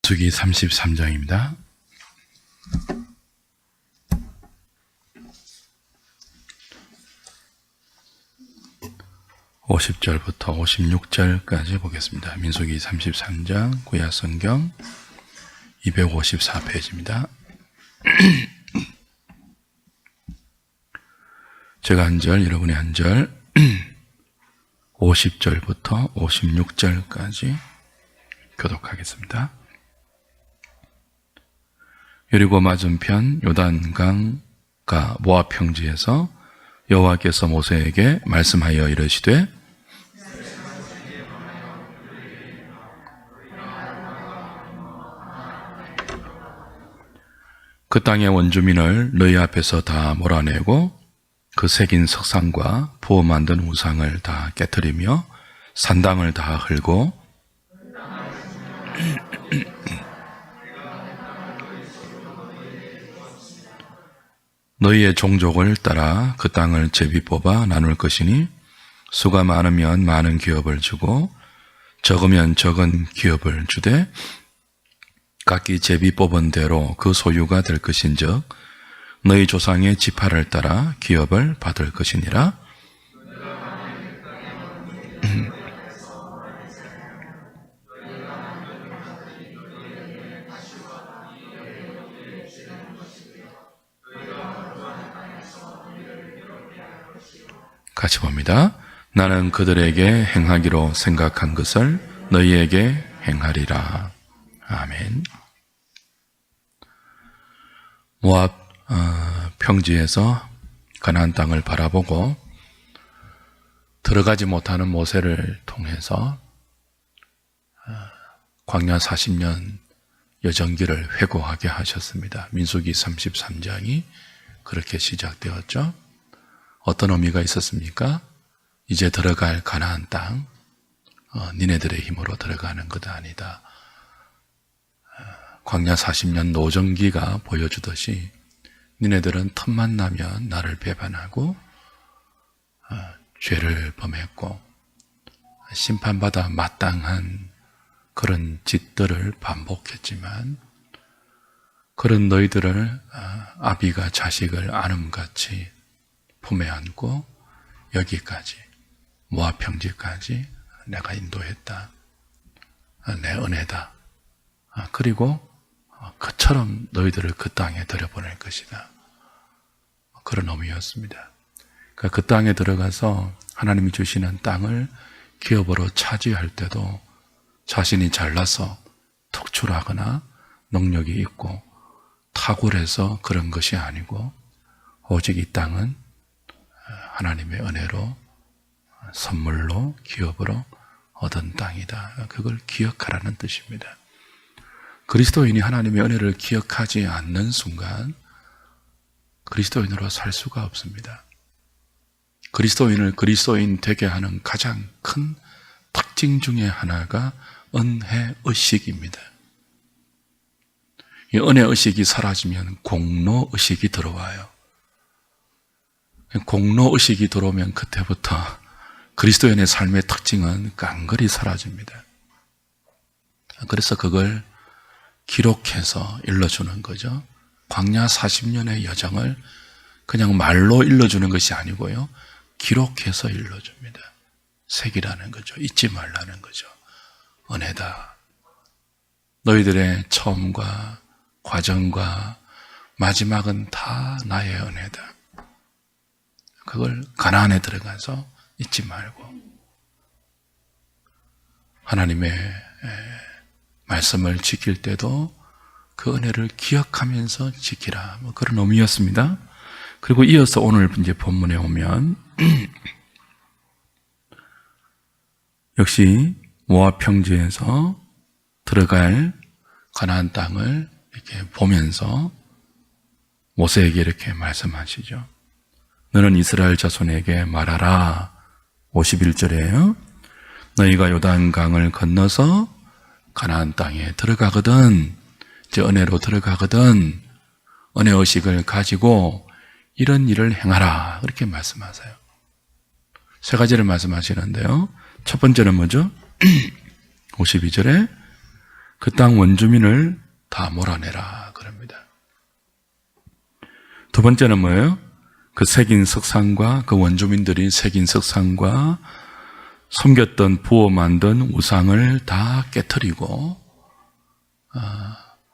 민수기 33장입니다. (50절부터) (56절까지) 보겠습니다. 민수기 33장 구약성경 254페이지입니다. 제가 한 절, 여러분이 한 절, 50절부터 56절까지 교독하겠습니다. 여리고 맞은편 요단강가 모압 평지에서 여호와께서 모세에게 말씀하여 이르시되 그 땅의 원주민을 너희 앞에서 다 몰아내고 그 새긴 석상과 부어 만든 우상을 다 깨뜨리며 산당을 다 헐고 너희의 종족을 따라 그 땅을 제비 뽑아 나눌 것이니 수가 많으면 많은 기업을 주고 적으면 적은 기업을 주되 각기 제비 뽑은 대로 그 소유가 될 것인즉 너희 조상의 지파를 따라 기업을 받을 것이니라. 같이 봅니다. 나는 그들에게 행하기로 생각한 것을 너희에게 행하리라. 아멘. 모압 평지에서 가나안 땅을 바라보고 들어가지 못하는 모세를 통해서 광야 40년 여정기를 회고하게 하셨습니다. 민수기 33장이 그렇게 시작되었죠. 어떤 의미가 있었습니까? 이제 들어갈 가나안 땅, 니네들의 힘으로 들어가는 것 아니다. 광야 40년 노정기가 보여주듯이 니네들은 틈만 나면 나를 배반하고 죄를 범했고 심판받아 마땅한 그런 짓들을 반복했지만 그런 너희들을 아비가 자식을 안음같이 품에 안고 여기까지 모압 평지까지 내가 인도했다. 내 은혜다. 그리고 그처럼 너희들을 그 땅에 들여보낼 것이다. 그런 의미였습니다. 그러니까 그 땅에 들어가서 하나님이 주시는 땅을 기업으로 차지할 때도 자신이 잘나서 특출하거나 능력이 있고 탁월해서 그런 것이 아니고 오직 이 땅은 하나님의 은혜로 선물로 기업으로 얻은 땅이다. 그걸 기억하라는 뜻입니다. 그리스도인이 하나님의 은혜를 기억하지 않는 순간 그리스도인으로 살 수가 없습니다. 그리스도인을 그리스도인 되게 하는 가장 큰 특징 중에 하나가 은혜의식입니다. 이 은혜의식이 사라지면 공로의식이 들어와요. 공로의식이 들어오면 그때부터 그리스도인의 삶의 특징은 깡그리 사라집니다. 그래서 그걸 기록해서 일러주는 거죠. 광야 40년의 여정을 그냥 말로 일러주는 것이 아니고요. 기록해서 일러줍니다. 색이라는 거죠. 잊지 말라는 거죠. 은혜다. 너희들의 처음과 과정과 마지막은 다 나의 은혜다. 그걸 가나안에 들어가서 잊지 말고 하나님의 말씀을 지킬 때도 그 은혜를 기억하면서 지키라. 그런 의미였습니다. 그리고 이어서 오늘 이제 본문에 오면 역시 모압 평지에서 들어갈 가나안 땅을 이렇게 보면서 모세에게 이렇게 말씀하시죠. 너는 이스라엘 자손에게 말하라. 51절이에요. 너희가 요단강을 건너서 가나안 땅에 들어가거든, 이제 은혜로 들어가거든, 은혜의식을 가지고 이런 일을 행하라. 그렇게 말씀하세요. 세 가지를 말씀하시는데요. 첫 번째는 뭐죠? 52절에 그 땅 원주민을 다 몰아내라 그럽니다. 두 번째는 뭐예요? 그 새긴 석상과 그 원주민들이 새긴 석상과 섬겼던 부어 만든 우상을 다 깨트리고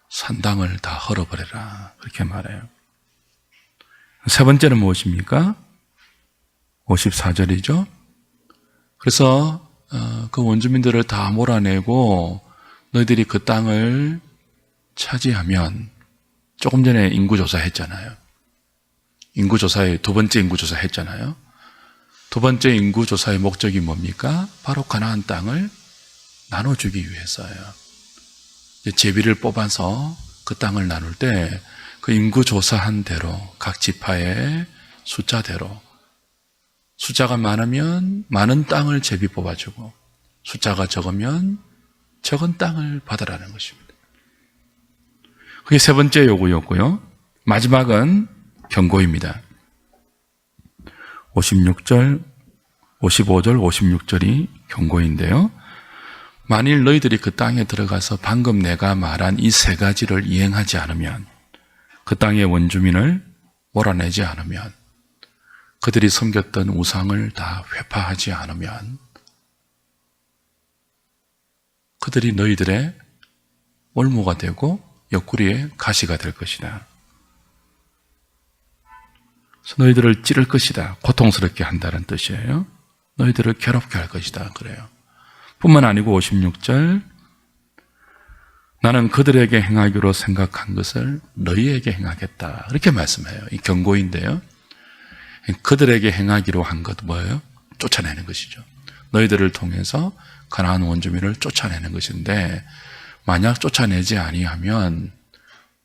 산당을 다 헐어버려라 그렇게 말해요. 세 번째는 무엇입니까? 54절이죠. 그래서 그 원주민들을 다 몰아내고 너희들이 그 땅을 차지하면, 조금 전에 인구조사 했잖아요. 두 번째 인구조사 했잖아요. 두 번째 인구조사의 목적이 뭡니까? 바로 가나안 땅을 나눠주기 위해서예요. 제비를 뽑아서 그 땅을 나눌 때 그 인구조사한 대로 각 지파의 숫자대로, 숫자가 많으면 많은 땅을 제비 뽑아주고 숫자가 적으면 적은 땅을 받으라는 것입니다. 그게 세 번째 요구였고요. 마지막은 경고입니다. 56절, 55절, 56절이 경고인데요. 만일 너희들이 그 땅에 들어가서 방금 내가 말한 이 세 가지를 이행하지 않으면, 그 땅의 원주민을 몰아내지 않으면, 그들이 섬겼던 우상을 다 회파하지 않으면 그들이 너희들의 올무가 되고 옆구리에 가시가 될 것이다. 그래서 너희들을 찌를 것이다. 고통스럽게 한다는 뜻이에요. 너희들을 괴롭게 할 것이다. 그래요. 뿐만 아니고 56절, 나는 그들에게 행하기로 생각한 것을 너희에게 행하겠다. 이렇게 말씀해요. 이 경고인데요. 그들에게 행하기로 한 것 뭐예요? 쫓아내는 것이죠. 너희들을 통해서 가나안 원주민을 쫓아내는 것인데, 만약 쫓아내지 아니하면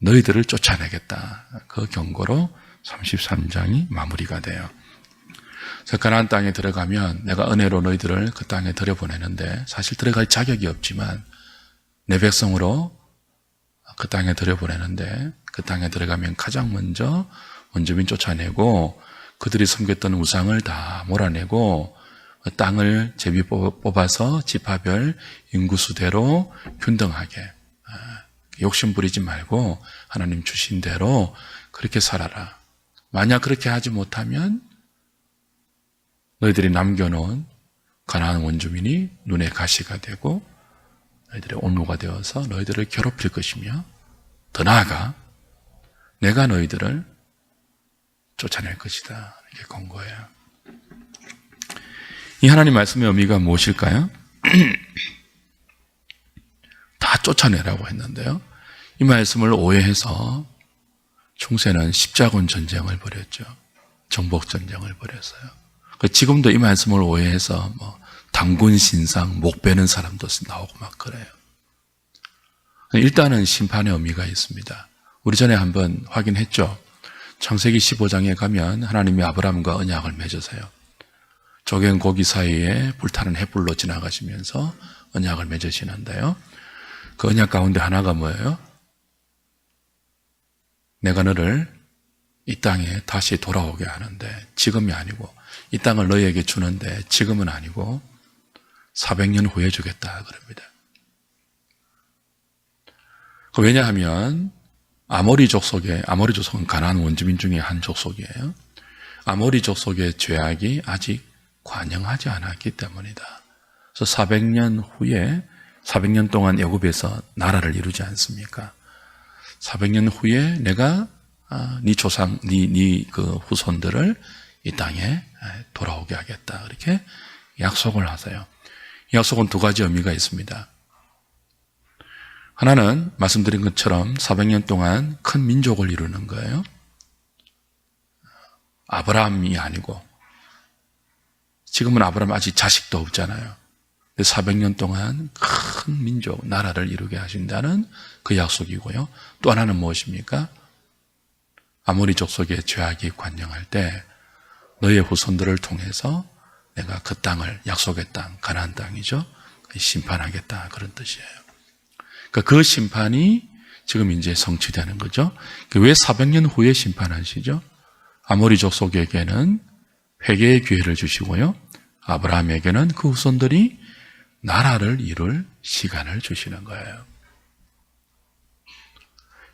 너희들을 쫓아내겠다. 그 경고로 33장이 마무리가 돼요. 그래서 가나안 땅에 들어가면 내가 은혜로 너희들을 그 땅에 들여보내는데, 사실 들어갈 자격이 없지만 내 백성으로 그 땅에 들여보내는데, 그 땅에 들어가면 가장 먼저 원주민 쫓아내고 그들이 섬겼던 우상을 다 몰아내고 땅을 제비 뽑아서 지파별 인구수대로 균등하게, 욕심 부리지 말고 하나님 주신 대로 그렇게 살아라. 만약 그렇게 하지 못하면 너희들이 남겨놓은 가나안 원주민이 눈에 가시가 되고 너희들의 온누가 되어서 너희들을 괴롭힐 것이며, 더 나아가 내가 너희들을 쫓아낼 것이다. 이렇게 권고해요. 이 하나님 말씀의 의미가 무엇일까요? 다 쫓아내라고 했는데요. 이 말씀을 오해해서 중세는 십자군 전쟁을 벌였죠. 정복 전쟁을 벌였어요. 지금도 이 말씀을 오해해서 당군 신상, 목 베는 사람도 나오고 막 그래요. 일단은 심판의 의미가 있습니다. 우리 전에 한번 확인했죠. 창세기 15장에 가면 하나님이 아브라함과 언약을 맺으세요. 조개 고기 사이에 불타는 횃불로 지나가시면서 언약을 맺으시는데요. 그 언약 가운데 하나가 뭐예요? 내가 너를 이 땅에 다시 돌아오게 하는데, 지금이 아니고, 이 땅을 너희에게 주는데 지금은 아니고 400년 후에 주겠다 그럽니다. 왜냐하면 아모리 족속은 가나안 원주민 중에 한 족속이에요. 아모리 족속의 죄악이 아직 관영하지 않았기 때문이다. 그래서 400년 동안 애굽에서 나라를 이루지 않습니까? 400년 후에 내가 네 그 후손들을 이 땅에 돌아오게 하겠다. 이렇게 약속을 하세요. 이 약속은 두 가지 의미가 있습니다. 하나는 말씀드린 것처럼 400년 동안 큰 민족을 이루는 거예요. 아브라함이 아니고, 지금은 아브라함 아직 자식도 없잖아요. 400년 동안 큰 민족, 나라를 이루게 하신다는 그 약속이고요. 또 하나는 무엇입니까? 아모리 족속의 죄악이 관영할 때 너희의 후손들을 통해서 내가 그 땅을, 약속의 땅, 가나안 땅이죠, 심판하겠다, 그런 뜻이에요. 그러니까 그 심판이 지금 이제 성취되는 거죠. 왜 400년 후에 심판하시죠? 아모리 족속에게는 회개의 기회를 주시고요, 아브라함에게는 그 후손들이 나라를 이룰 시간을 주시는 거예요.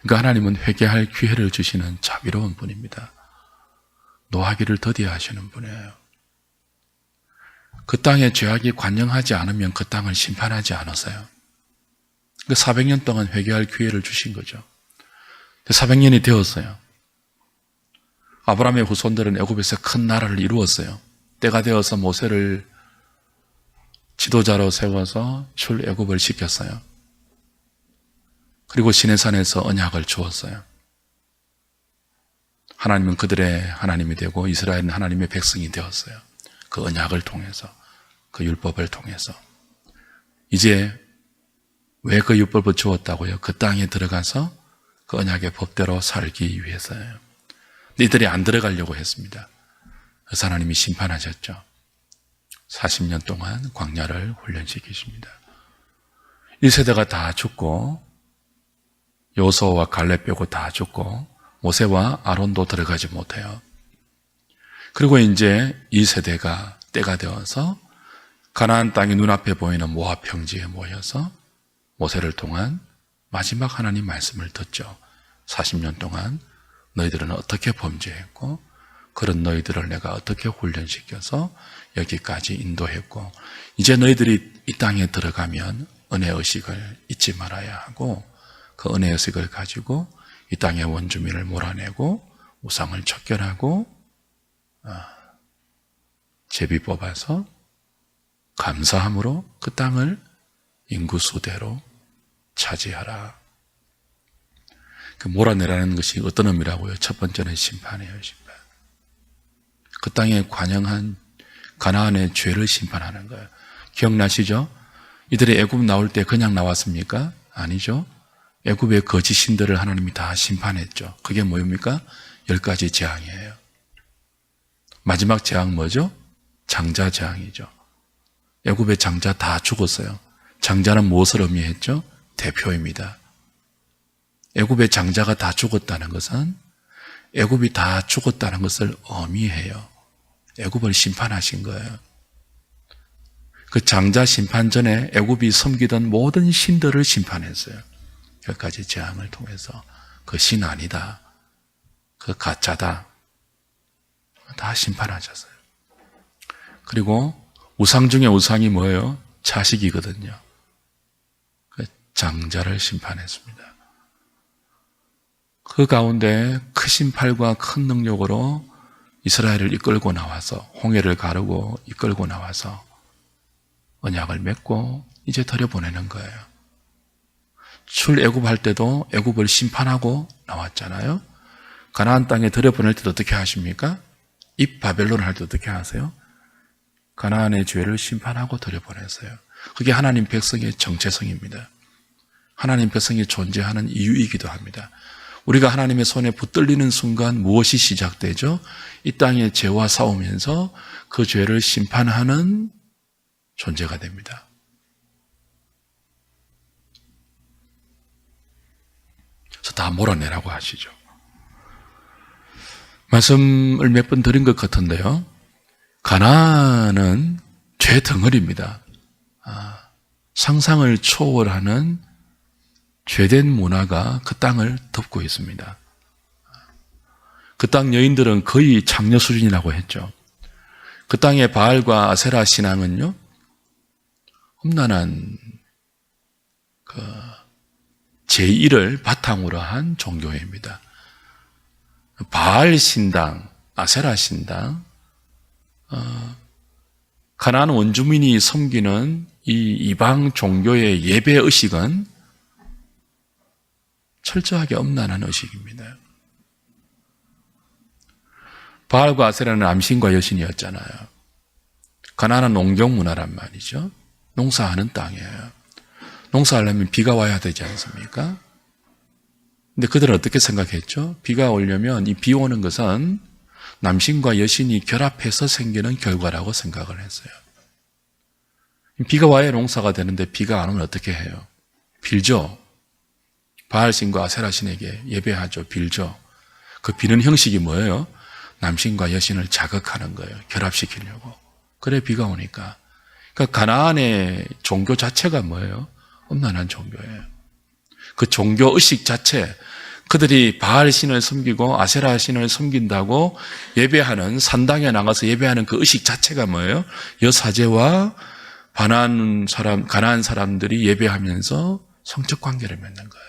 그러니까 하나님은 회개할 기회를 주시는 자비로운 분입니다. 노하기를 더디하시는 분이에요. 그 땅에 죄악이 관영하지 않으면 그 땅을 심판하지 않았어요. 그 400년 동안 회개할 기회를 주신 거죠. 400년이 되었어요. 아브라함의 후손들은 애굽에서 큰 나라를 이루었어요. 때가 되어서 모세를 지도자로 세워서 출애굽을 시켰어요. 그리고 시내산에서 언약을 주었어요. 하나님은 그들의 하나님이 되고 이스라엘은 하나님의 백성이 되었어요. 그 언약을 통해서, 그 율법을 통해서. 이제 왜 그 율법을 주었다고요? 그 땅에 들어가서 그 언약의 법대로 살기 위해서예요. 근데 이들이 안 들어가려고 했습니다. 그래서 하나님이 심판하셨죠. 40년 동안 광야를 훈련시키십니다. 1세대가 다 죽고 여호수아와 갈렙 빼고 다 죽고 모세와 아론도 들어가지 못해요. 그리고 이제 2세대가 때가 되어서 가나안 땅이 눈앞에 보이는 모압 평지에 모여서 모세를 통한 마지막 하나님 말씀을 듣죠. 40년 동안 너희들은 어떻게 범죄했고 그런 너희들을 내가 어떻게 훈련시켜서 여기까지 인도했고 이제 너희들이 이 땅에 들어가면 은혜 의식을 잊지 말아야 하고 그 은혜 의식을 가지고 이 땅의 원주민을 몰아내고 우상을 척결하고 제비 뽑아서 감사함으로 그 땅을 인구수대로 차지하라. 그 몰아내라는 것이 어떤 의미라고요? 첫 번째는 심판이에요, 심판. 그 땅에 관영한 가나안의 죄를 심판하는 거예요. 기억나시죠? 이들이 애굽 나올 때 그냥 나왔습니까? 아니죠. 애굽의 거짓 신들을 하나님이 다 심판했죠. 그게 뭐입니까? 10가지 재앙이에요. 마지막 재앙 뭐죠? 장자 재앙이죠. 애굽의 장자 다 죽었어요. 장자는 무엇을 의미했죠? 대표입니다. 애굽의 장자가 다 죽었다는 것은 애굽이 다 죽었다는 것을 의미해요. 애굽을 심판하신 거예요. 그 장자 심판 전에 애굽이 섬기던 모든 신들을 심판했어요. 10가지 재앙을 통해서 그 신 아니다, 그 가짜다 다 심판하셨어요. 그리고 우상 중에 우상이 뭐예요? 자식이거든요. 그 장자를 심판했습니다. 그 가운데 크신 팔과 큰 능력으로 이스라엘을 이끌고 나와서 홍해를 가르고 이끌고 나와서 언약을 맺고 이제 들여보내는 거예요. 출애굽할 때도 애굽을 심판하고 나왔잖아요. 가나안 땅에 들여보낼 때도 어떻게 하십니까? 입 바벨론을 할 때 어떻게 하세요? 가나안의 죄를 심판하고 들여보냈어요. 그게 하나님 백성의 정체성입니다. 하나님 백성이 존재하는 이유이기도 합니다. 우리가 하나님의 손에 붙들리는 순간 무엇이 시작되죠? 이 땅의 죄와 싸우면서 그 죄를 심판하는 존재가 됩니다. 그래서 다 몰아내라고 하시죠. 말씀을 몇 번 드린 것 같은데요. 가나안은 죄 덩어리입니다. 상상을 초월하는 죄된 문화가 그 땅을 덮고 있습니다. 그 땅 여인들은 거의 장녀 수준이라고 했죠. 그 땅의 바알과 아세라 신앙은요, 험난한 제1을 바탕으로 한 종교입니다. 바알 신당, 아세라 신당, 가나안 원주민이 섬기는 이 이방 종교의 예배 의식은 철저하게 엄난한 의식입니다. 바알과 아세라는 암신과 여신이었잖아요. 가나안은 농경 문화란 말이죠. 농사하는 땅이에요. 농사하려면 비가 와야 되지 않습니까? 근데 그들은 어떻게 생각했죠? 비가 오려면 이 비 오는 것은 남신과 여신이 결합해서 생기는 결과라고 생각을 했어요. 비가 와야 농사가 되는데 비가 안 오면 어떻게 해요? 빌죠. 바알신과 아세라신에게 예배하죠. 빌죠. 그 비는 형식이 뭐예요? 남신과 여신을 자극하는 거예요. 결합시키려고. 그래 비가 오니까. 그러니까 가나안의 종교 자체가 뭐예요? 엄난한 종교예요. 그 종교 의식 자체, 그들이 바알 신을 섬기고 아세라 신을 섬긴다고 예배하는, 산당에 나가서 예배하는 그 의식 자체가 뭐예요? 여사제와 가나안 사람들이 예배하면서 성적 관계를 맺는 거예요.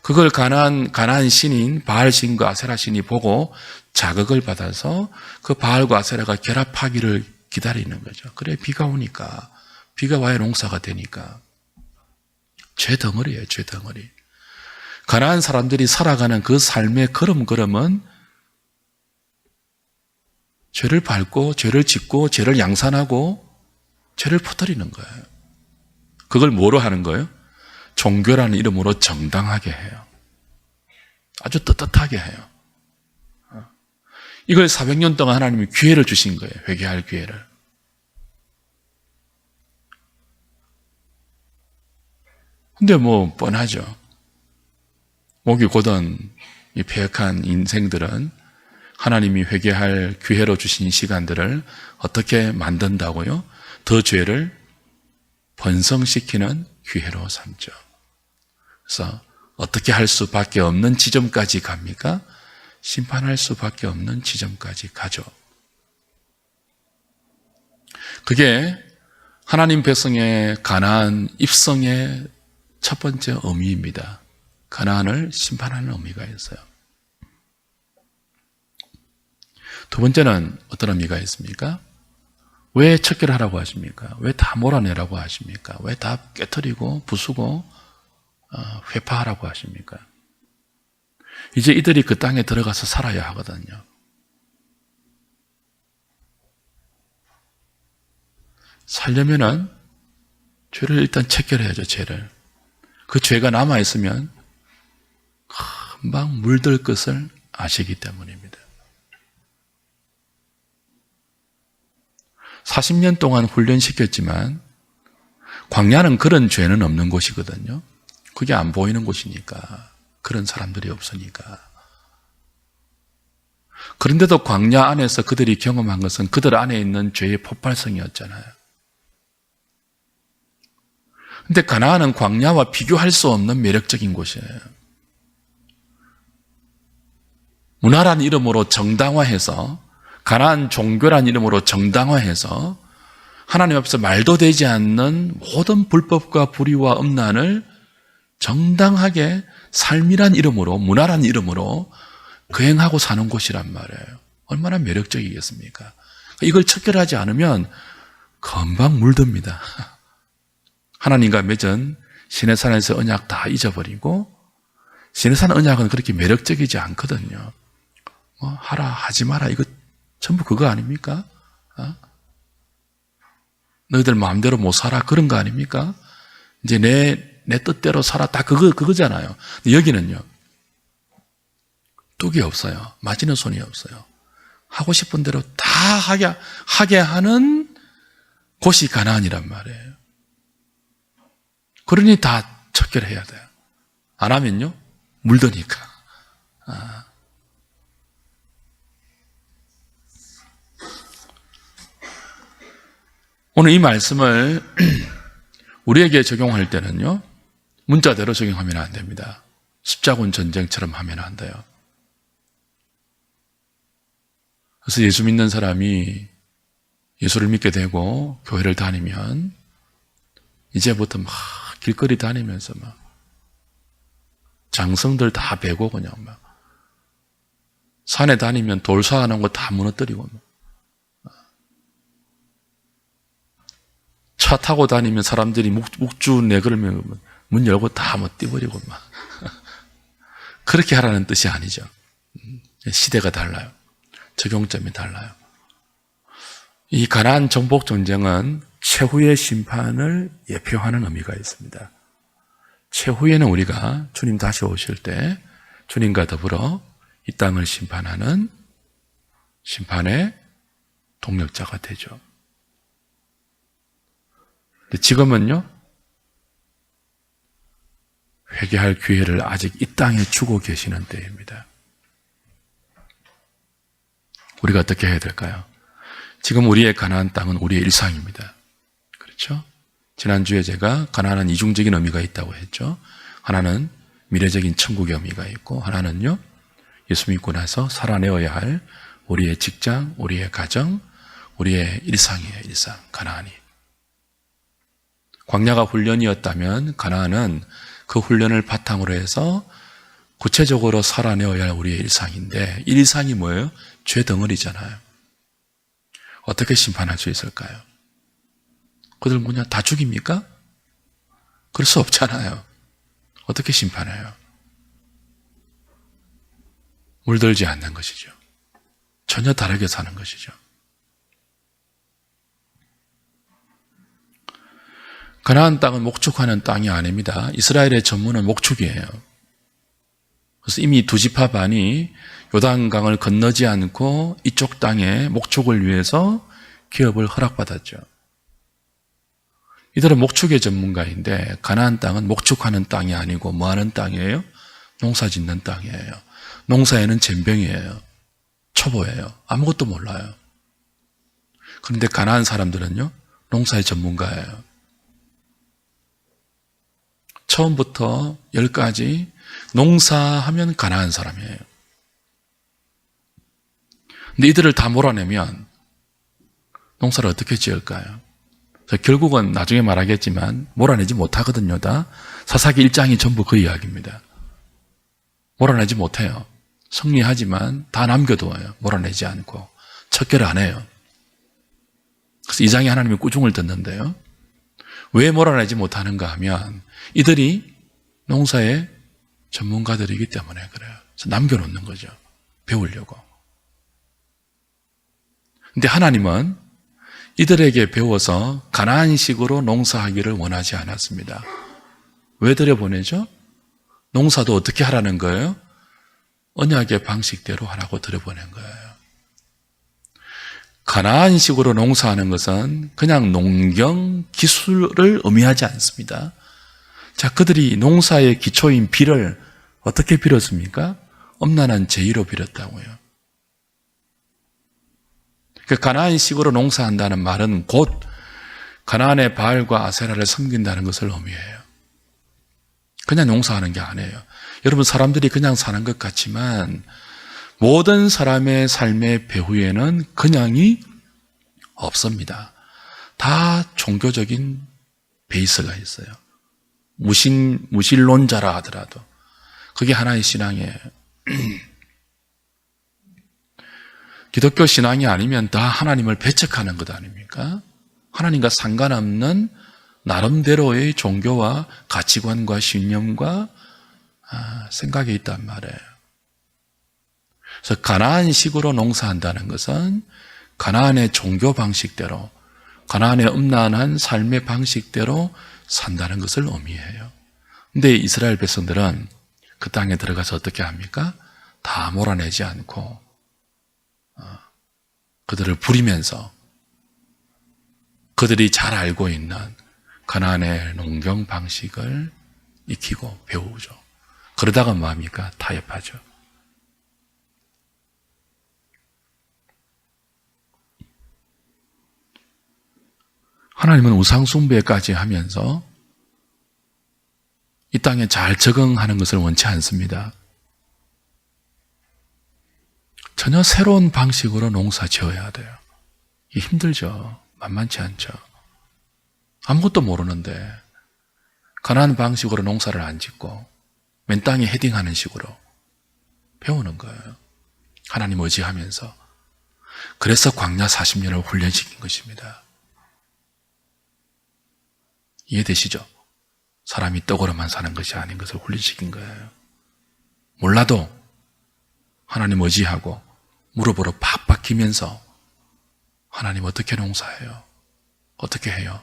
그걸 가나안 신인 바알 신과 아세라 신이 보고 자극을 받아서 그 바알과 아세라가 결합하기를 기다리는 거죠. 그래, 비가 오니까, 비가 와야 농사가 되니까. 죄 덩어리예요, 죄 덩어리. 가나안 사람들이 살아가는 그 삶의 걸음걸음은 죄를 밟고, 죄를 짓고, 죄를 양산하고, 죄를 퍼뜨리는 거예요. 그걸 뭐로 하는 거예요? 종교라는 이름으로 정당하게 해요. 아주 떳떳하게 해요. 이걸 400년 동안 하나님이 기회를 주신 거예요. 회개할 기회를. 근데 뭐 뻔하죠. 목이 고든 이 패역한 인생들은 하나님이 회개할 기회로 주신 시간들을 어떻게 만든다고요? 더 죄를 번성시키는 기회로 삼죠. 그래서 어떻게 할 수밖에 없는 지점까지 갑니까? 심판할 수밖에 없는 지점까지 가죠. 그게 하나님 백성의 가나안 입성의 첫 번째 의미입니다. 가나안을 심판하는 의미가 있어요. 두 번째는 어떤 의미가 있습니까? 왜 척결하라고 하십니까? 왜 다 몰아내라고 하십니까? 왜 다 깨트리고 부수고 회파하라고 하십니까? 이제 이들이 그 땅에 들어가서 살아야 하거든요. 살려면은 죄를 일단 척결해야죠, 죄를. 그 죄가 남아있으면 금방 물들 것을 아시기 때문입니다. 40년 동안 훈련시켰지만 광야는 그런 죄는 없는 곳이거든요. 그게 안 보이는 곳이니까, 그런 사람들이 없으니까. 그런데도 광야 안에서 그들이 경험한 것은 그들 안에 있는 죄의 폭발성이었잖아요. 근데 가나안은 광야와 비교할 수 없는 매력적인 곳이에요. 문화란 이름으로 정당화해서, 가나안 종교란 이름으로 정당화해서 하나님 앞에서 말도 되지 않는 모든 불법과 불의와 음란을 정당하게 삶이란 이름으로, 문화란 이름으로 거행하고 사는 곳이란 말이에요. 얼마나 매력적이겠습니까? 이걸 척결하지 않으면 금방 물듭니다. 하나님과 맺은 시내산에서 언약 다 잊어버리고, 시내산 언약은 그렇게 매력적이지 않거든요. 뭐 하라 하지 마라 이거 전부 그거 아닙니까? 너희들 마음대로 못 살아 그런 거 아닙니까? 이제 내 뜻대로 살아 다 그거잖아요. 근데 여기는요, 뚝이 없어요. 맞이는 손이 없어요. 하고 싶은 대로 다 하게 하는 곳이 가나안이란 말이에요. 그러니 다 척결해야 돼요. 안 하면요, 물드니까. 오늘 이 말씀을 우리에게 적용할 때는요, 문자대로 적용하면 안 됩니다. 십자군 전쟁처럼 하면 안 돼요. 그래서 예수 믿는 사람이 예수를 믿게 되고 교회를 다니면 이제부터 막 길거리 다니면서 막 장성들 다 베고 그냥 막 산에 다니면 돌 쌓아놓은 거 다 무너뜨리고 막 차 타고 다니면 사람들이 묵주 내걸으면 문 열고 다 뭐 띄버리고 막 그렇게 하라는 뜻이 아니죠. 시대가 달라요. 적용점이 달라요. 이 가나안 정복 전쟁은 최후의 심판을 예표하는 의미가 있습니다. 최후에는 우리가 주님 다시 오실 때 주님과 더불어 이 땅을 심판하는 심판의 동력자가 되죠. 근데 지금은요, 회개할 기회를 아직 이 땅에 주고 계시는 때입니다. 우리가 어떻게 해야 될까요? 지금 우리의 가나안 땅은 우리의 일상입니다. 그렇죠? 지난주에 제가 가나안은 이중적인 의미가 있다고 했죠. 하나는 미래적인 천국의 의미가 있고, 하나는요, 예수 믿고 나서 살아내어야 할 우리의 직장, 우리의 가정, 우리의 일상이에요. 일상, 가나안이. 광야가 훈련이었다면 가나안은 그 훈련을 바탕으로 해서 구체적으로 살아내어야 할 우리의 일상인데, 이 일상이 뭐예요? 죄 덩어리잖아요. 어떻게 심판할 수 있을까요? 그들 그냥 다 죽입니까? 그럴 수 없잖아요. 어떻게 심판해요? 물들지 않는 것이죠. 전혀 다르게 사는 것이죠. 가나안 땅은 목축하는 땅이 아닙니다. 이스라엘의 전문은 목축이에요. 그래서 이미 두 지파 반이 요단강을 건너지 않고 이쪽 땅에 목축을 위해서 기업을 허락받았죠. 이들은 목축의 전문가인데 가나안 땅은 목축하는 땅이 아니고 뭐 하는 땅이에요? 농사 짓는 땅이에요. 농사에는 젬병이에요. 초보예요. 아무것도 몰라요. 그런데 가나안 사람들은요, 농사의 전문가예요. 처음부터 열까지 농사하면 가나안 사람이에요. 근데 이들을 다 몰아내면 농사를 어떻게 지을까요? 결국은 나중에 말하겠지만 몰아내지 못하거든요. 다 사사기 1장이 전부 그 이야기입니다. 몰아내지 못해요. 승리하지만 다 남겨두어요. 몰아내지 않고 척결 안 해요. 그래서 2장에 하나님이 꾸중을 듣는데요, 왜 몰아내지 못하는가 하면 이들이 농사의 전문가들이기 때문에 그래요. 그래서 남겨놓는 거죠. 배우려고. 근데 하나님은 이들에게 배워서 가나안식으로 농사하기를 원하지 않았습니다. 왜 들여보내죠? 농사도 어떻게 하라는 거예요? 언약의 방식대로 하라고 들여보낸 거예요. 가나안식으로 농사하는 것은 그냥 농경 기술을 의미하지 않습니다. 자, 그들이 농사의 기초인 비를 어떻게 빌었습니까? 엄난한 제의로 빌었다고요. 그 가나안식으로 농사한다는 말은 곧 가나안의 바알과 아세라를 섬긴다는 것을 의미해요. 그냥 농사하는 게 아니에요. 여러분, 사람들이 그냥 사는 것 같지만 모든 사람의 삶의 배후에는 그냥이 없습니다. 다 종교적인 베이스가 있어요. 무신론자라 하더라도 그게 하나의 신앙이에요. 기독교 신앙이 아니면 다 하나님을 배척하는 것 아닙니까? 하나님과 상관없는 나름대로의 종교와 가치관과 신념과 생각이 있단 말이에요. 그래서 가나안식으로 농사한다는 것은 가나안의 종교 방식대로, 가나안의 음란한 삶의 방식대로 산다는 것을 의미해요. 근데 이스라엘 백성들은 그 땅에 들어가서 어떻게 합니까? 다 몰아내지 않고 그들을 부리면서 그들이 잘 알고 있는 가나안의 농경 방식을 익히고 배우죠. 그러다가 뭐합니까? 타협하죠. 하나님은 우상숭배까지 하면서 이 땅에 잘 적응하는 것을 원치 않습니다. 전혀 새로운 방식으로 농사 지어야 돼요. 이게 힘들죠. 만만치 않죠. 아무것도 모르는데 가나안 방식으로 농사를 안 짓고 맨 땅에 헤딩하는 식으로 배우는 거예요. 하나님 의지하면서. 그래서 광야 40년을 훈련시킨 것입니다. 이해되시죠? 사람이 떡으로만 사는 것이 아닌 것을 훈련시킨 거예요. 몰라도 하나님 의지하고 무릎으로 팍 박히면서 하나님 어떻게 농사해요? 어떻게 해요?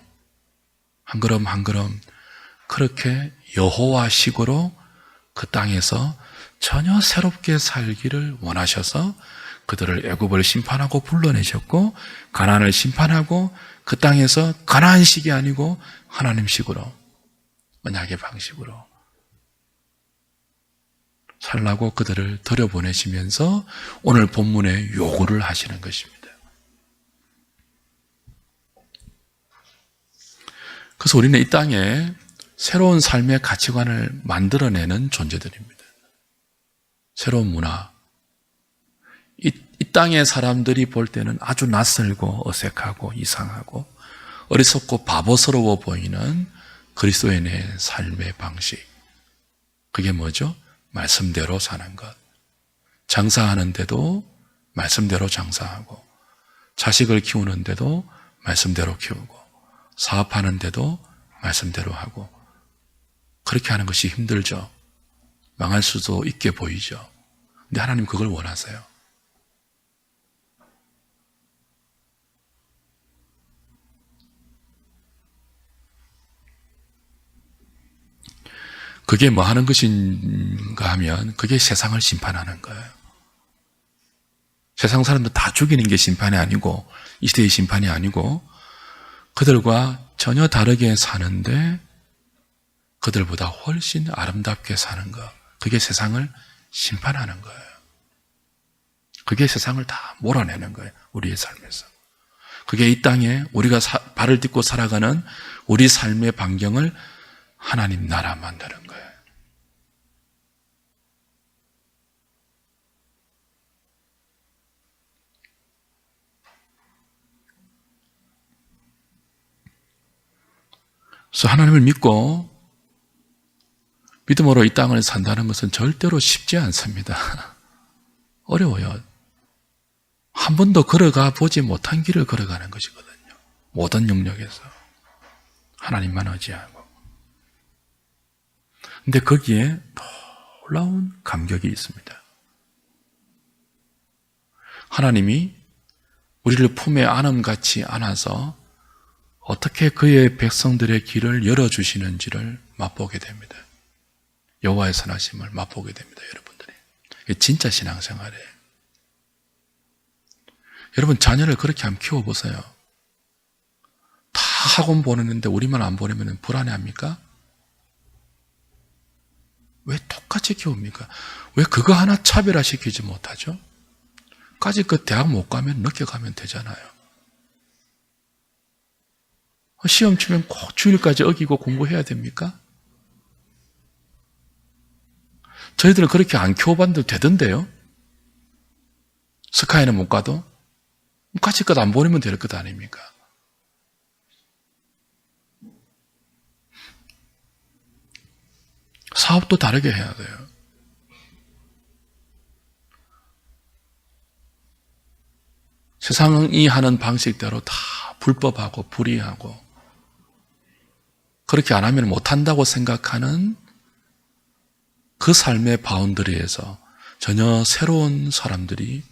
한 걸음 한 걸음 그렇게 여호와식으로 그 땅에서 전혀 새롭게 살기를 원하셔서 그들을 애굽을 심판하고 불러내셨고 가나안을 심판하고 그 땅에서 가나안식이 아니고 하나님식으로 언약의 방식으로 살라고 그들을 들여보내시면서 오늘 본문에 요구를 하시는 것입니다. 그래서 우리는 이 땅에 새로운 삶의 가치관을 만들어내는 존재들입니다. 새로운 문화. 이 땅의 사람들이 볼 때는 아주 낯설고 어색하고 이상하고 어리석고 바보스러워 보이는 그리스도인의 삶의 방식. 그게 뭐죠? 말씀대로 사는 것. 장사하는데도 말씀대로 장사하고, 자식을 키우는데도 말씀대로 키우고, 사업하는데도 말씀대로 하고. 그렇게 하는 것이 힘들죠. 망할 수도 있게 보이죠. 근데 하나님 그걸 원하세요. 그게 뭐 하는 것인가 하면 그게 세상을 심판하는 거예요. 세상 사람들 다 죽이는 게 심판이 아니고, 이 시대의 심판이 아니고, 그들과 전혀 다르게 사는데 그들보다 훨씬 아름답게 사는 것. 그게 세상을 심판하는 거예요. 그게 세상을 다 몰아내는 거예요. 우리의 삶에서. 그게 이 땅에 우리가 발을 딛고 살아가는 우리 삶의 반경을 하나님 나라 만드는 거예요. 그래서 하나님을 믿고 믿음으로 이 땅을 산다는 것은 절대로 쉽지 않습니다. 어려워요. 한 번도 걸어가 보지 못한 길을 걸어가는 것이거든요. 모든 영역에서 하나님만 의지하고. 근데 거기에 놀라운 감격이 있습니다. 하나님이 우리를 품에 안음같이 안아서 어떻게 그의 백성들의 길을 열어주시는지를 맛보게 됩니다. 여호와의 선하심을 맛보게 됩니다. 여러분들이. 이게 진짜 신앙생활이에요. 여러분 자녀를 그렇게 한번 키워보세요. 다 학원 보내는데 우리만 안 보내면 불안해합니까? 왜 똑같이 키웁니까? 왜 그거 하나 차별화시키지 못하죠? 까짓 그 대학 못 가면 늦게 가면 되잖아요. 시험 치면 꼭 주일까지 어기고 공부해야 됩니까? 저희들은 그렇게 안 키워봤는데 되던데요? 스카이는 못 가도? 까짓것 안 보내면 될 것 아닙니까? 사업도 다르게 해야 돼요. 세상이 하는 방식대로 다 불법하고 불의하고 그렇게 안 하면 못한다고 생각하는 그 삶의 바운더리에서 전혀 새로운 사람들이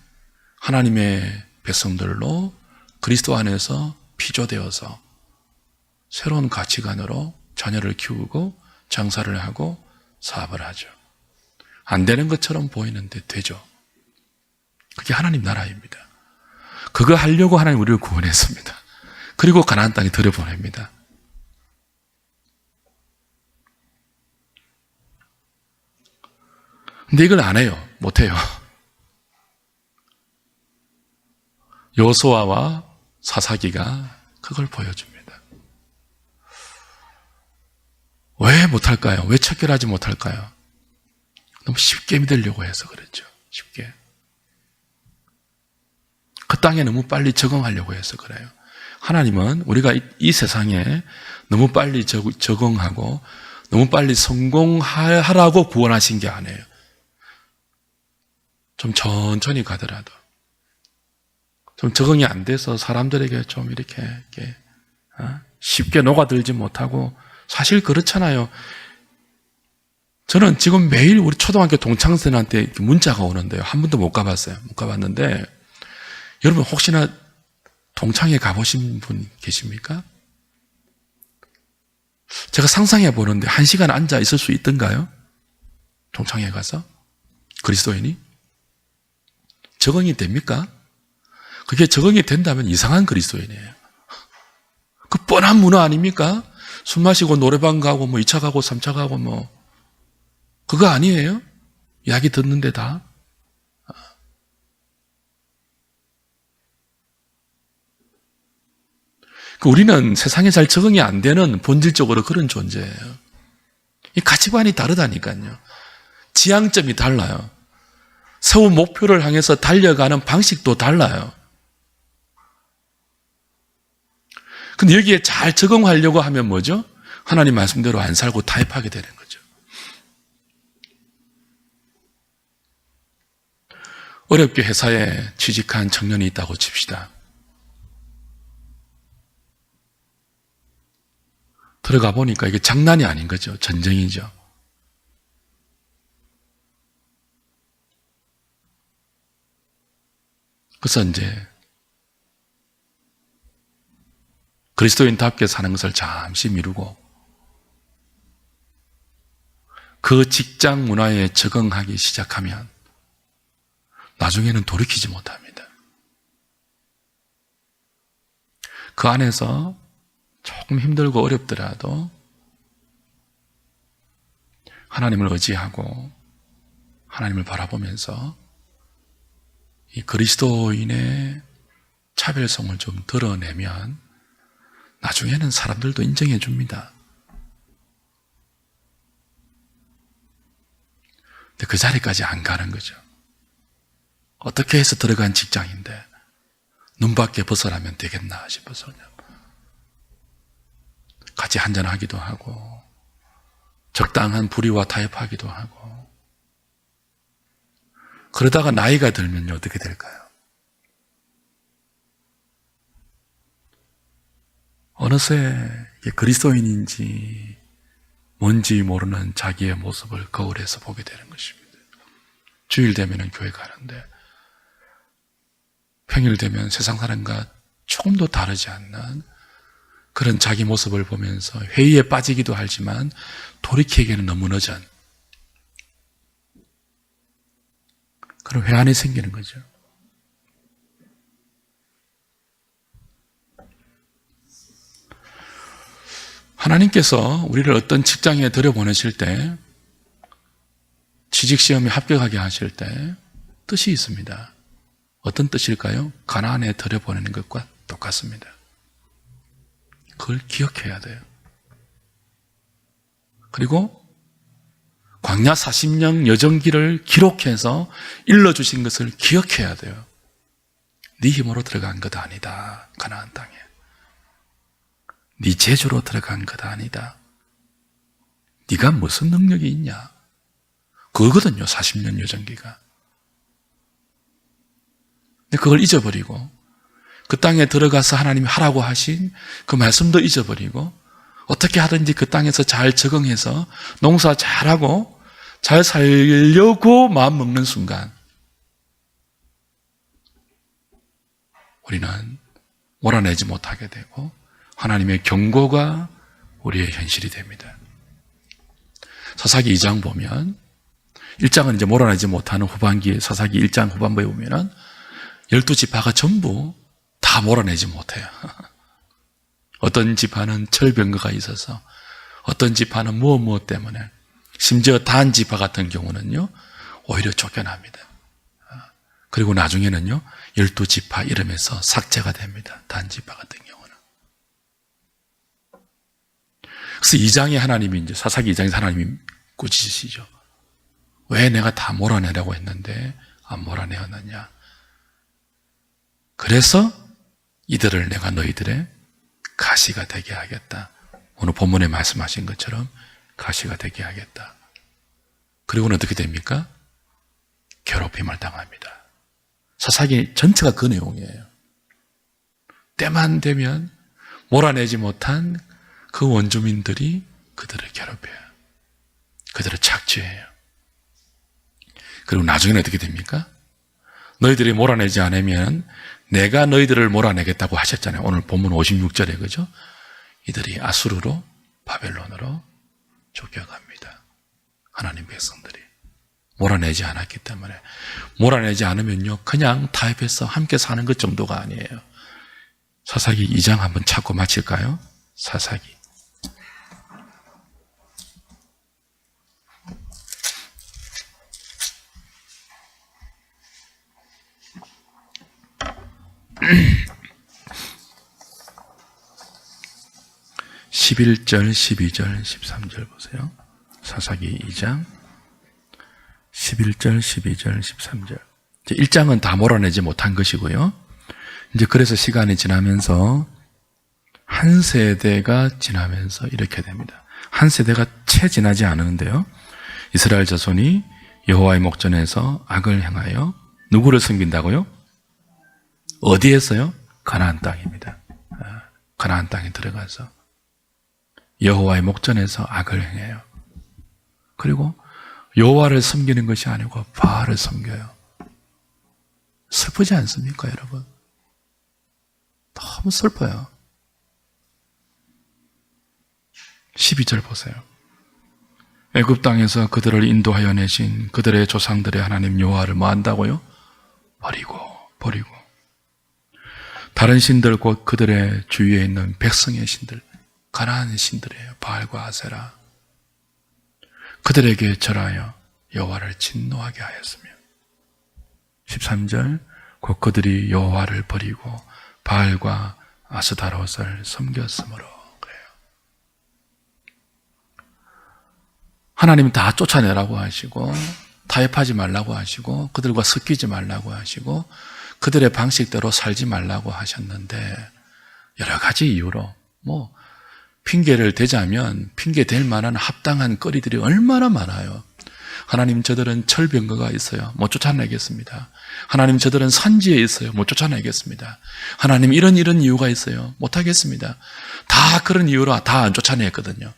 하나님의 백성들로 그리스도 안에서 피조되어서 새로운 가치관으로 자녀를 키우고 장사를 하고 사업을 하죠. 안 되는 것처럼 보이는데 되죠. 그게 하나님 나라입니다. 그거 하려고 하나님 우리를 구원했습니다. 그리고 가나안 땅에 들여보냅니다. 근데 이걸 안 해요. 못 해요. 여호수아와 사사기가 그걸 보여줍니다. 왜 못할까요? 왜 척결하지 못할까요? 너무 쉽게 믿으려고 해서 그랬죠. 쉽게. 그 땅에 너무 빨리 적응하려고 해서 그래요. 하나님은 우리가 이 세상에 너무 빨리 적응하고 너무 빨리 성공하라고 구원하신 게 아니에요. 좀 천천히 가더라도 좀 적응이 안 돼서 사람들에게 좀 이렇게 쉽게 녹아들지 못하고 사실 그렇잖아요. 저는 지금 매일 우리 초등학교 동창생한테 문자가 오는데요. 한 번도 못 가봤어요. 못 가봤는데 여러분 혹시나 동창회 가보신 분 계십니까? 제가 상상해 보는데 1시간 앉아 있을 수 있던가요? 동창회 가서? 그리스도인이? 적응이 됩니까? 그게 적응이 된다면 이상한 그리스도인이에요. 그 뻔한 문화 아닙니까? 술 마시고 노래방 가고 2차 가고 3차 가고 그거 아니에요? 이야기 듣는데 다. 우리는 세상에 잘 적응이 안 되는 본질적으로 그런 존재예요. 이 가치관이 다르다니까요. 지향점이 달라요. 세운 목표를 향해서 달려가는 방식도 달라요. 근데 여기에 잘 적응하려고 하면 뭐죠? 하나님 말씀대로 안 살고 타협하게 되는 거죠. 어렵게 회사에 취직한 청년이 있다고 칩시다. 들어가 보니까 이게 장난이 아닌 거죠. 전쟁이죠. 그래서 이제 그리스도인답게 사는 것을 잠시 미루고 그 직장 문화에 적응하기 시작하면 나중에는 돌이키지 못합니다. 그 안에서 조금 힘들고 어렵더라도 하나님을 의지하고 하나님을 바라보면서 이 그리스도인의 차별성을 좀 드러내면 나중에는 사람들도 인정해 줍니다. 근데 그 자리까지 안 가는 거죠. 어떻게 해서 들어간 직장인데 눈밖에 벗어나면 되겠나 싶어서 그냥 같이 한잔하기도 하고 적당한 불의와 타협하기도 하고 그러다가 나이가 들면요 어떻게 될까요? 어느새 그리스도인인지 뭔지 모르는 자기의 모습을 거울에서 보게 되는 것입니다. 주일 되면 교회 가는데 평일 되면 세상 사람과 조금도 다르지 않는 그런 자기 모습을 보면서 회의에 빠지기도 하지만 돌이키기에는 너무 늦은 그런 회한이 생기는 거죠. 하나님께서 우리를 어떤 직장에 들여보내실 때 취직시험에 합격하게 하실 때 뜻이 있습니다. 어떤 뜻일까요? 가나안에 들여보내는 것과 똑같습니다. 그걸 기억해야 돼요. 그리고 광야 40년 여정기를 기록해서 일러주신 것을 기억해야 돼요. 네 힘으로 들어간 것 아니다. 가나안 땅에. 네 재주로 들어간 것 아니다. 네가 무슨 능력이 있냐. 그거거든요. 40년 여정기가. 근데 그걸 잊어버리고 그 땅에 들어가서 하나님이 하라고 하신 그 말씀도 잊어버리고 어떻게 하든지 그 땅에서 잘 적응해서 농사 잘하고 잘 살려고 마음 먹는 순간 우리는 몰아내지 못하게 되고 하나님의 경고가 우리의 현실이 됩니다. 사사기 2장 보면 1장은 이제 몰아내지 못하는 후반기에 사사기 1장 후반부에 보면은 12지파가 전부 다 몰아내지 못해요. 어떤 지파는 철병거가 있어서 어떤 지파는 무엇 때문에 심지어 단 지파 같은 경우는요 오히려 쫓겨납니다. 그리고 나중에는요 12지파 이름에서 삭제가 됩니다. 단 지파 같은 경우는. 그래서 2장에 하나님이 이제 사사기 2장에서 하나님이 꾸짖으시죠. 왜 내가 다 몰아내려고 했는데 안 몰아내었느냐. 그래서 이들을 내가 너희들의 가시가 되게 하겠다. 오늘 본문에 말씀하신 것처럼 가시가 되게 하겠다. 그리고는 어떻게 됩니까? 괴롭힘을 당합니다. 사사기 전체가 그 내용이에요. 때만 되면 몰아내지 못한 그 원주민들이 그들을 괴롭혀요. 그들을 착취해요. 그리고 나중에는 어떻게 됩니까? 너희들이 몰아내지 않으면 내가 너희들을 몰아내겠다고 하셨잖아요. 오늘 본문 56절에 그죠? 이들이 아수르로 바벨론으로 쫓겨갑니다. 하나님 백성들이 몰아내지 않았기 때문에. 몰아내지 않으면요 그냥 타협해서 함께 사는 것 정도가 아니에요. 사사기 2장 한번 찾고 마칠까요? 사사기 11절, 12절, 13절 보세요. 사사기 2장 11절, 12절, 13절. 1장은 다 몰아내지 못한 것이고요. 이제 그래서 시간이 지나면서 한 세대가 지나면서 이렇게 됩니다. 한 세대가 채 지나지 않았는데요. 이스라엘 자손이 여호와의 목전에서 악을 행하여 누구를 섬긴다고요? 어디에서요? 가나안 땅입니다. 가나안 땅에 들어가서 여호와의 목전에서 악을 행해요. 그리고 여호와를 섬기는 것이 아니고 바알을 섬겨요. 슬프지 않습니까, 여러분? 너무 슬퍼요. 12절 보세요. 애굽 땅에서 그들을 인도하여 내신 그들의 조상들의 하나님 여호와를 뭐 한다고요? 버리고 다른 신들 곧 그들의 주위에 있는 백성의 신들, 가나안의 신들이에요. 바알과 아세라. 그들에게 절하여 여호와를 진노하게 하였으며 13절 곧 그들이 여호와를 버리고 바알과 아스타롯을 섬겼으므로. 그래요. 하나님 다 쫓아내라고 하시고 타협하지 말라고 하시고 그들과 섞이지 말라고 하시고 그들의 방식대로 살지 말라고 하셨는데 여러 가지 이유로 핑계를 대자면 핑계 댈 만한 합당한 거리들이 얼마나 많아요. 하나님 저들은 철병거가 있어요. 못 쫓아내겠습니다. 하나님 저들은 산지에 있어요. 못 쫓아내겠습니다. 하나님 이런 이유가 있어요. 못하겠습니다. 다 그런 이유로 다 안 쫓아냈거든요.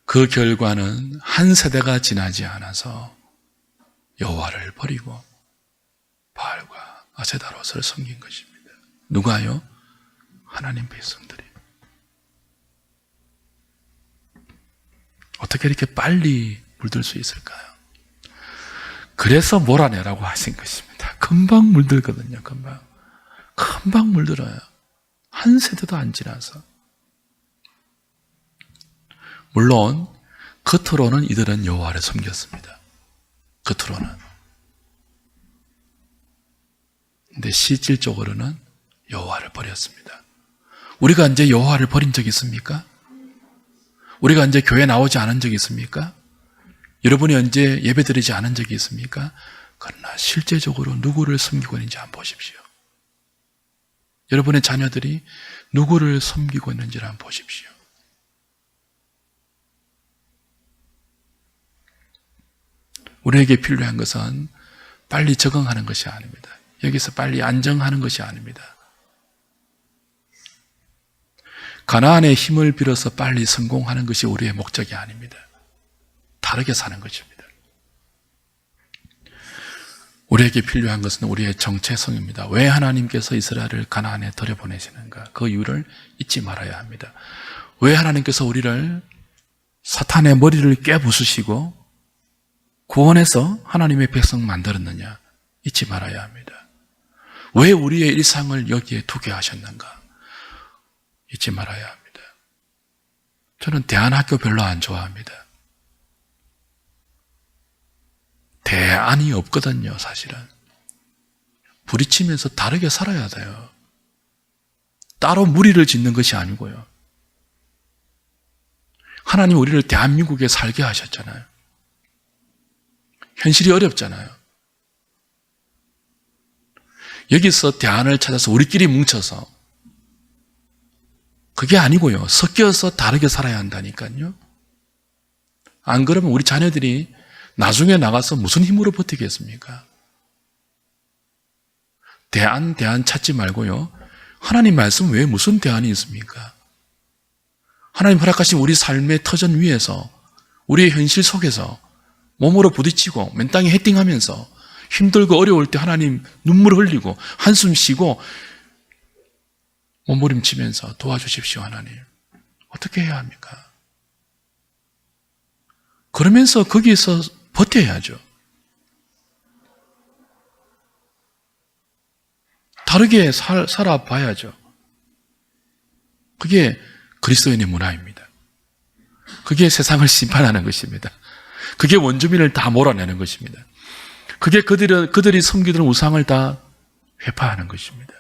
그 결과는 한 세대가 지나지 않아서 여호와를 버리고 바알과 아세다롯을 섬긴 것입니다. 누가요? 하나님 백성들이. 어떻게 이렇게 빨리 물들 수 있을까요? 그래서 몰아내라고 하신 것입니다. 금방 물들거든요. 금방 물들어요. 한 세대도 안 지나서. 물론 겉으로는 이들은 여호와를 섬겼습니다. 겉으로는. 근데 실질적으로는 여호와를 버렸습니다. 우리가 이제 여호와를 버린 적이 있습니까? 우리가 이제 교회 나오지 않은 적이 있습니까? 여러분이 언제 예배드리지 않은 적이 있습니까? 그러나 실제적으로 누구를 섬기고 있는지 한번 보십시오. 여러분의 자녀들이 누구를 섬기고 있는지를 한번 보십시오. 우리에게 필요한 것은 빨리 적응하는 것이 아닙니다. 여기서 빨리 안정하는 것이 아닙니다. 가나안의 힘을 빌어서 빨리 성공하는 것이 우리의 목적이 아닙니다. 다르게 사는 것입니다. 우리에게 필요한 것은 우리의 정체성입니다. 왜 하나님께서 이스라엘을 가나안에 들여보내시는가? 그 이유를 잊지 말아야 합니다. 왜 하나님께서 우리를 사탄의 머리를 깨부수시고 구원해서 하나님의 백성 만들었느냐? 잊지 말아야 합니다. 왜 우리의 일상을 여기에 두게 하셨는가? 잊지 말아야 합니다. 저는 대안학교 별로 안 좋아합니다. 대안이 없거든요, 사실은. 부딪히면서 다르게 살아야 돼요. 따로 무리를 짓는 것이 아니고요. 하나님 우리를 대한민국에 살게 하셨잖아요. 현실이 어렵잖아요. 여기서 대안을 찾아서 우리끼리 뭉쳐서 그게 아니고요. 섞여서 다르게 살아야 한다니까요. 안 그러면 우리 자녀들이 나중에 나가서 무슨 힘으로 버티겠습니까? 대안 찾지 말고요. 하나님 말씀 외에 무슨 대안이 있습니까? 하나님 허락하신 우리 삶의 터전 위에서 우리의 현실 속에서 몸으로 부딪히고 맨 땅에 헤딩하면서 힘들고 어려울 때 하나님 눈물 흘리고 한숨 쉬고 몸부림치면서 도와주십시오, 하나님. 어떻게 해야 합니까? 그러면서 거기에서 버텨야죠. 다르게 살아봐야죠. 그게 그리스도인의 문화입니다. 그게 세상을 심판하는 것입니다. 그게 원주민을 다 몰아내는 것입니다. 그게 그들이 섬기던 우상을 다 회파하는 것입니다.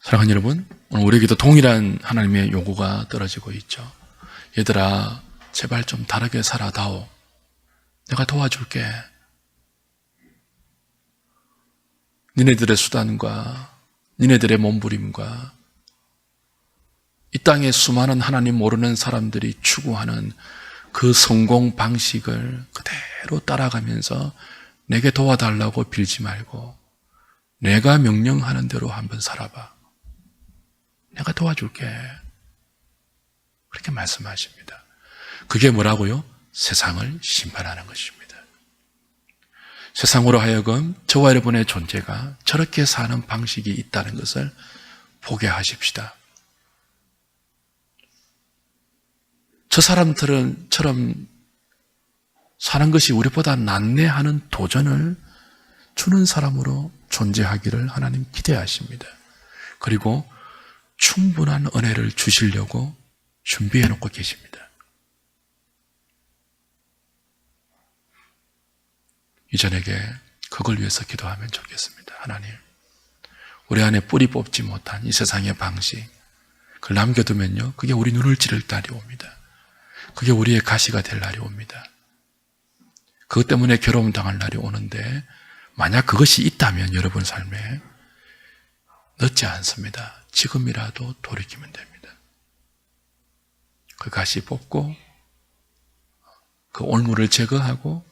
사랑하는 여러분, 오늘 우리에게도 동일한 하나님의 요구가 떨어지고 있죠. 얘들아, 제발 좀 다르게 살아다오. 내가 도와줄게. 니네들의 수단과 니네들의 몸부림과 이 땅에 수많은 하나님 모르는 사람들이 추구하는 그 성공 방식을 그대로 따라가면서 내게 도와달라고 빌지 말고 내가 명령하는 대로 한번 살아봐. 내가 도와줄게. 그렇게 말씀하십니다. 그게 뭐라고요? 세상을 심판하는 것입니다. 세상으로 하여금 저와 여러분의 존재가 저렇게 사는 방식이 있다는 것을 보게 하십시다. 저 사람들처럼 사는 것이 우리보다 낫네 하는 도전을 주는 사람으로 존재하기를 하나님 기대하십니다. 그리고 충분한 은혜를 주시려고 준비해 놓고 계십니다. 이 저녁에 그걸 위해서 기도하면 좋겠습니다. 하나님, 우리 안에 뿌리 뽑지 못한 이 세상의 방식, 그걸 남겨두면요, 그게 우리 눈을 찌를 날이 옵니다. 그게 우리의 가시가 될 날이 옵니다. 그것 때문에 괴로움 당할 날이 오는데, 만약 그것이 있다면 여러분 삶에 늦지 않습니다. 지금이라도 돌이키면 됩니다. 그 가시 뽑고 그 올무를 제거하고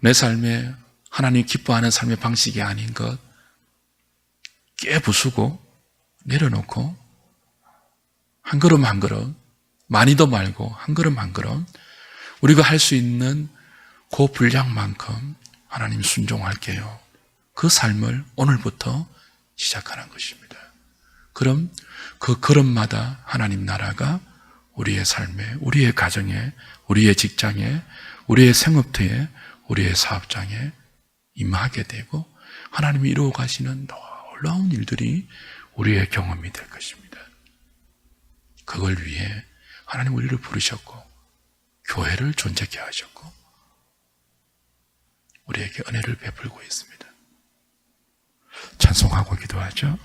내 삶에 하나님 기뻐하는 삶의 방식이 아닌 것 깨부수고 내려놓고 한 걸음 한 걸음, 많이도 말고 한 걸음 한 걸음 우리가 할 수 있는 그 분량만큼 하나님 순종할게요. 그 삶을 오늘부터 시작하는 것입니다. 그럼 그 걸음마다 하나님 나라가 우리의 삶에, 우리의 가정에, 우리의 직장에, 우리의 생업터에, 우리의 사업장에 임하게 되고 하나님이 이루어 가시는 놀라운 일들이 우리의 경험이 될 것입니다. 그걸 위해 하나님 우리를 부르셨고 교회를 존재케 하셨고 우리에게 은혜를 베풀고 있습니다. 찬송하고 기도하죠.